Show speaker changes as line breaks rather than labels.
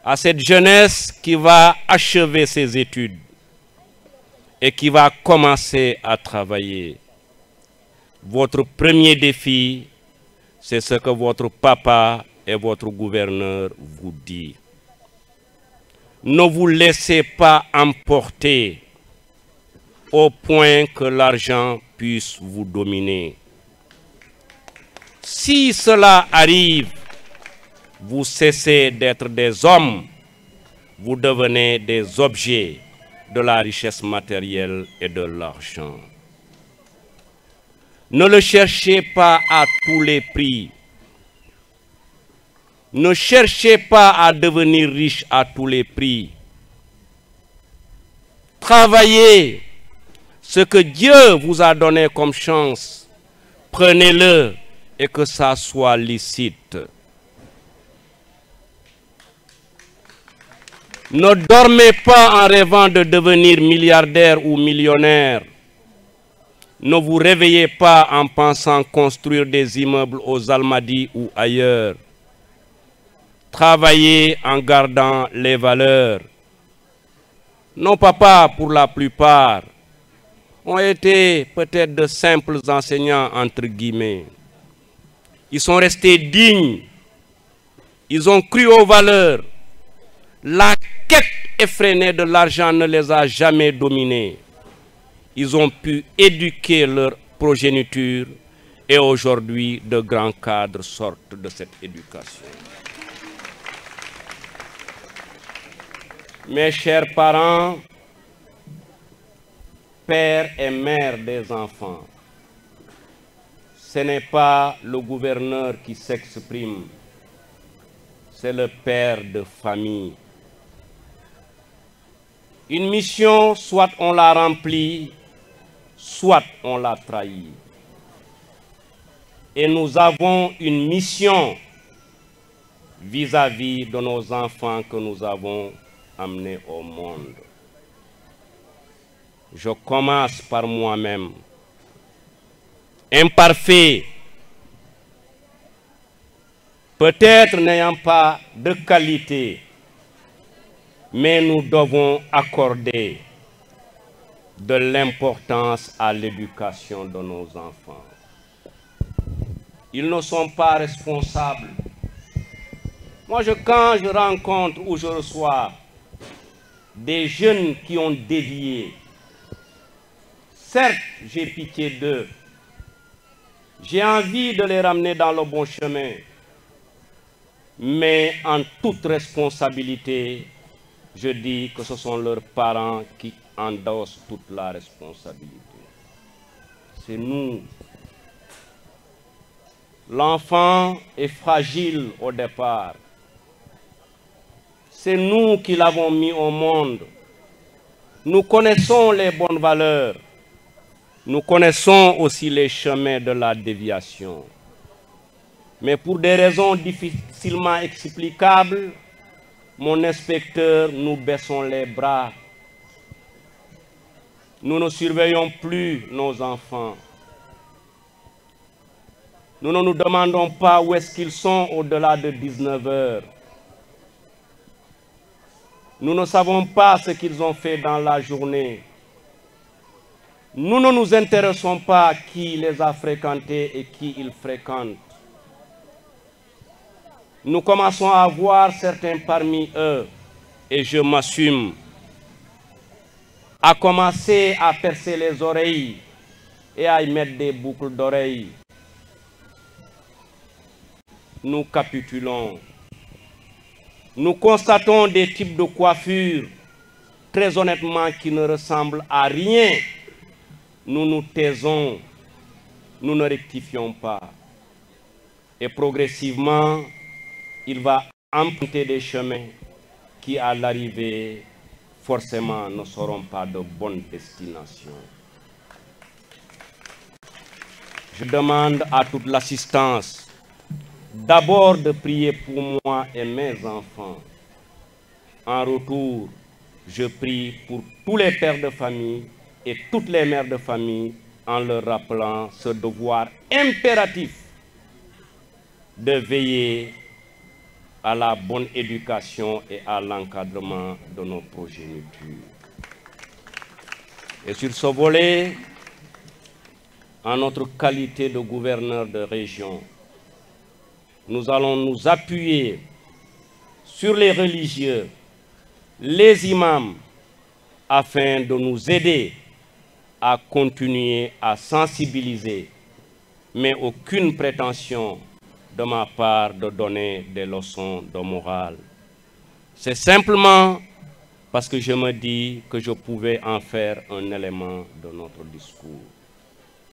à cette jeunesse qui va achever ses études et qui va commencer à travailler. Votre premier défi, c'est ce que votre papa et votre gouverneur vous disent. Ne vous laissez pas emporter au point que l'argent puisse vous dominer. Si cela arrive, vous cessez d'être des hommes, vous devenez des objets de la richesse matérielle et de l'argent. Ne le cherchez pas à tous les prix. Ne cherchez pas à devenir riche à tous les prix. Travaillez ce que Dieu vous a donné comme chance. Prenez-le et que ça soit licite. Ne dormez pas en rêvant de devenir milliardaire ou millionnaire. Ne vous réveillez pas en pensant construire des immeubles aux Almadies ou ailleurs. Travaillez en gardant les valeurs. Nos papas, pour la plupart, ont été peut-être de simples enseignants, entre guillemets. Ils sont restés dignes. Ils ont cru aux valeurs. La quête effrénée de l'argent ne les a jamais dominés. Ils ont pu éduquer leur progéniture et aujourd'hui de grands cadres sortent de cette éducation. Mes chers parents, pères et mères des enfants, ce n'est pas le gouverneur qui s'exprime, c'est le père de famille. Une mission, soit on la remplit, soit on la trahit. Et nous avons une mission vis-à-vis de nos enfants que nous avons amenés au monde. Je commence par moi-même. Imparfait, peut-être n'ayant pas de qualité, mais nous devons accorder de l'importance à l'éducation de nos enfants. Ils ne sont pas responsables. Moi, quand je rencontre ou je reçois des jeunes qui ont dévié, certes, j'ai pitié d'eux. J'ai envie de les ramener dans le bon chemin. Mais en toute responsabilité, je dis que ce sont leurs parents qui endossent toute la responsabilité. C'est nous. L'enfant est fragile au départ. C'est nous qui l'avons mis au monde. Nous connaissons les bonnes valeurs. Nous connaissons aussi les chemins de la déviation. Mais pour des raisons difficilement explicables, mon inspecteur, nous baissons les bras. Nous ne surveillons plus nos enfants. Nous ne nous demandons pas où est-ce qu'ils sont au-delà de 19 heures. Nous ne savons pas ce qu'ils ont fait dans la journée. Nous ne nous intéressons pas à qui les a fréquentés et qui ils fréquentent. Nous commençons à voir certains parmi eux, et je m'assume, à commencer à percer les oreilles et à y mettre des boucles d'oreilles. Nous capitulons. Nous constatons des types de coiffures, très honnêtement, qui ne ressemblent à rien. Nous nous taisons, nous ne rectifions pas. Et progressivement, il va emprunter des chemins qui, à l'arrivée, forcément ne seront pas de bonne destination. Je demande à toute l'assistance d'abord de prier pour moi et mes enfants. En retour, je prie pour tous les pères de famille et toutes les mères de famille en leur rappelant ce devoir impératif de veiller à la bonne éducation et à l'encadrement de nos progénitures. Et sur ce volet, en notre qualité de gouverneur de région, nous allons nous appuyer sur les religieux, les imams, afin de nous aider à continuer à sensibiliser, mais aucune prétention de ma part de donner des leçons de morale. C'est simplement parce que je me dis que je pouvais en faire un élément de notre discours.